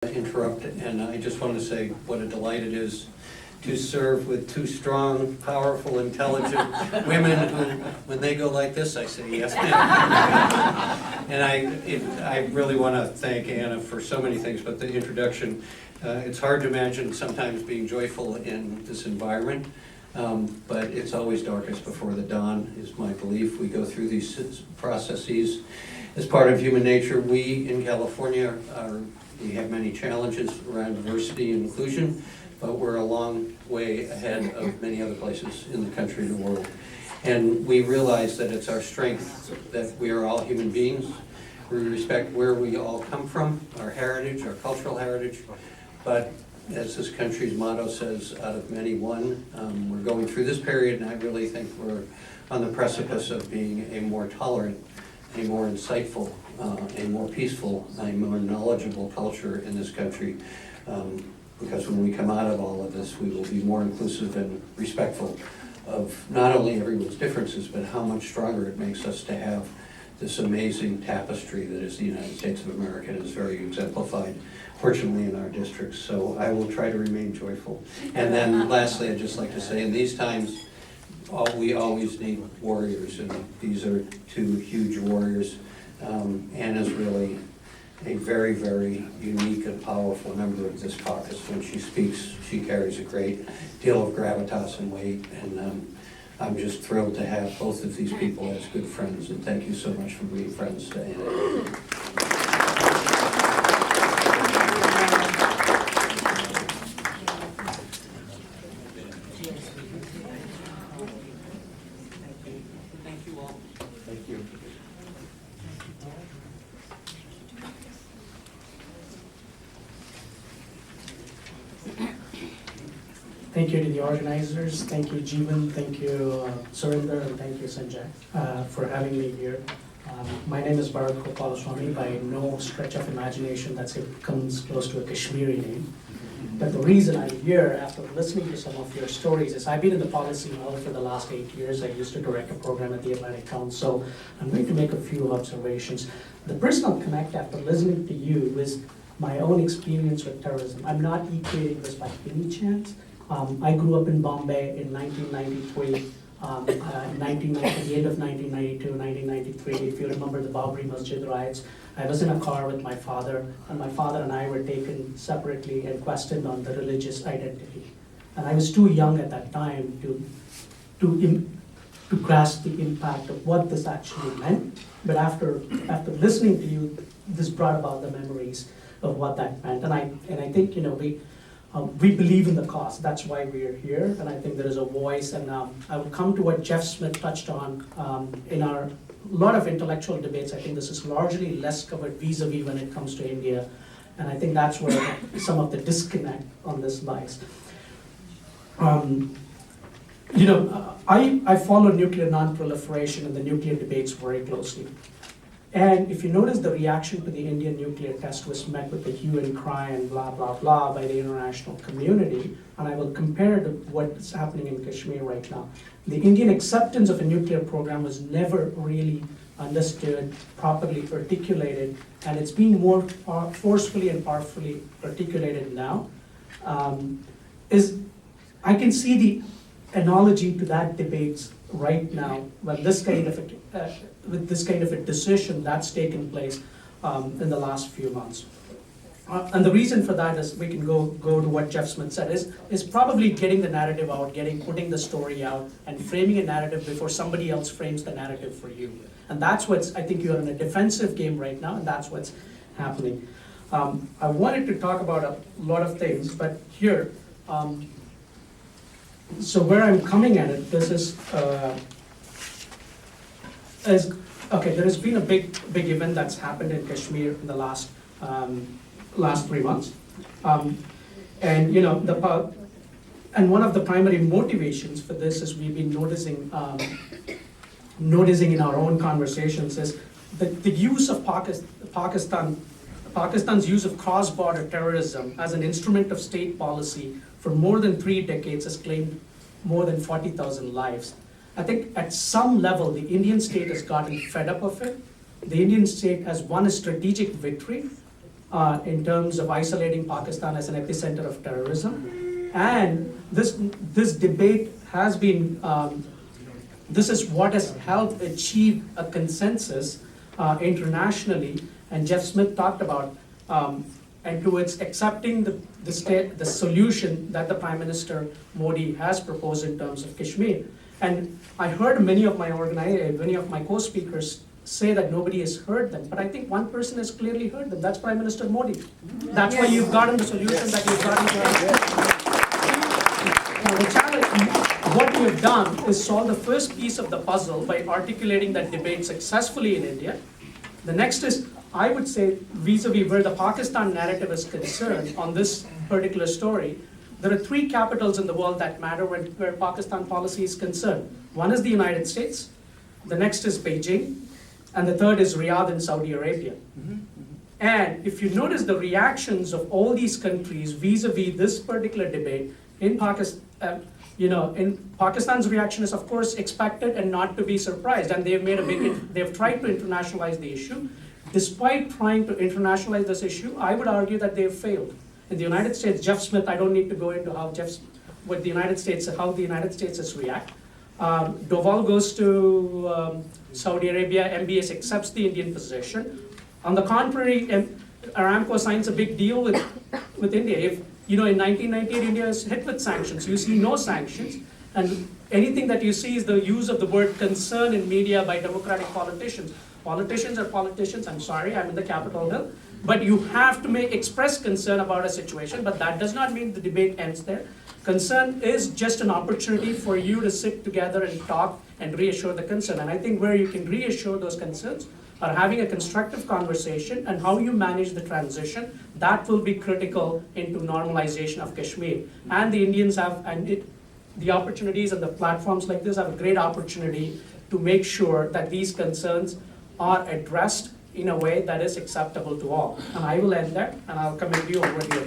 interrupt, and I just want to say what a delight it is to serve with two strong, powerful, intelligent women who, when they go like this, I say, yes, ma'am. And I really want to thank Anna for so many things, but the introduction, it's hard to imagine sometimes being joyful in this environment, but it's always darkest before the dawn, is my belief. We go through these processes as part of human nature. We in California we have many challenges around diversity and inclusion, but we're a long way ahead of many other places in the country and the world. And we realize that it's our strength that we are all human beings. We respect where we all come from, our heritage, our cultural heritage, but as this country's motto says, out of many one. We're going through this period, and I really think we're on the precipice of being a more tolerant, a more insightful, a more peaceful, a more knowledgeable culture in this country. Because when we come out of all of this, we will be more inclusive and respectful of not only everyone's differences, but how much stronger it makes us to have this amazing tapestry that is the United States of America, and is very exemplified, fortunately, in our districts. So I will try to remain joyful. And then lastly, I'd just like to say, in these times, we always need warriors, and these are two huge warriors. Anna's really a very, very unique and powerful member of this caucus. When she speaks, she carries a great deal of gravitas and weight, and I'm just thrilled to have both of these people as good friends, and thank you so much for being friends to Anna. Thank you all. Thank you. Thank you to the organizers, thank you Jeevan, thank you Surinder, and thank you Sanjay for having me here. My name is Bharat Gopalaswamy. By no stretch of imagination that comes close to a Kashmiri name. But the reason I'm here, after listening to some of your stories, is I've been in the policy world for the last 8 years. I used to direct a program at the Atlantic Council. I'm going to make a few observations. The personal connect after listening to you is my own experience with terrorism. I'm not equating this by any chance. I grew up in Bombay in 1993, at the end of 1992, 1993, if you remember the Babri Masjid riots. I was in a car with my father, and my father and I were taken separately and questioned on the religious identity. And I was too young at that time to grasp the impact of what this actually meant. But after listening to you, this brought about the memories of what that meant. And I think, you know, we believe in the cause. That's why we are here, and I think there is a voice. And I would come to what Jeff Smith touched on in our lot of intellectual debates. I think this is largely less covered vis-a-vis when it comes to India, and I think that's where some of the disconnect on this lies. You know, I follow nuclear non-proliferation and the nuclear debates very closely. And if you notice, the reaction to the Indian nuclear test was met with the hue and cry and blah, blah, blah by the international community. And I will compare it to what's happening in Kashmir right now. The Indian acceptance of a nuclear program was never really understood, properly articulated, and it's being more forcefully and powerfully articulated now. I can see the analogy to that debate right now when this kind of with this kind of a decision that's taken place in the last few months. And the reason for that is, we can go to what Jeff Smith said, is probably getting the narrative out, putting the story out, and framing a narrative before somebody else frames the narrative for you. And that's what's, I think you're in a defensive game right now, and that's what's happening. I wanted to talk about a lot of things, but here, so where I'm coming at it, this is, okay, there has been a big event that's happened in Kashmir in the last 3 months. And you know, and one of the primary motivations for this is we've been noticing in our own conversations is the use of Pakistan's use of cross-border terrorism as an instrument of state policy for more than 3 decades has claimed more than 40,000 lives. I think at some level, the Indian state has gotten fed up of it. The Indian state has won a strategic victory, in terms of isolating Pakistan as an epicenter of terrorism. And this debate has been, this is what has helped achieve a consensus internationally. And Jeff Smith talked about, and towards accepting the solution that the Prime Minister Modi has proposed in terms of Kashmir. And I heard many of my co-speakers say that nobody has heard them, but I think one person has clearly heard them. That's Prime Minister Modi. That's why you've gotten the solution that you've gotten to. Now, the challenge, what we have done is solve the first piece of the puzzle by articulating that debate successfully in India. The next is, I would say, vis-a-vis where the Pakistan narrative is concerned on this particular story, there are three capitals in the world that matter where Pakistan policy is concerned. One is the United States, the next is Beijing, and the third is Riyadh in Saudi Arabia. And if you notice the reactions of all these countries vis-a-vis this particular debate in Pakistan, Pakistan's reaction is of course expected and not to be surprised, and they've tried to internationalize the issue. Despite trying to internationalize this issue, I would argue that they've failed. In the United States, Jeff Smith, I don't need to go into how the United States is react. Doval goes to Saudi Arabia, MBS accepts the Indian position. On the contrary, Aramco signs a big deal with India. If, in 1998, India is hit with sanctions, you see no sanctions, and anything that you see is the use of the word concern in media by democratic politicians. Politicians are politicians, I'm sorry, I'm in the Capitol Hill, but you have to express concern about a situation, but that does not mean the debate ends there. Concern is just an opportunity for you to sit together and talk and reassure the concern. And I think where you can reassure those concerns are having a constructive conversation and how you manage the transition. That will be critical into normalization of Kashmir. And the Indians have, the opportunities and the platforms like this have a great opportunity to make sure that these concerns are addressed in a way that is acceptable to all. And I will end there, and I'll come to you over here.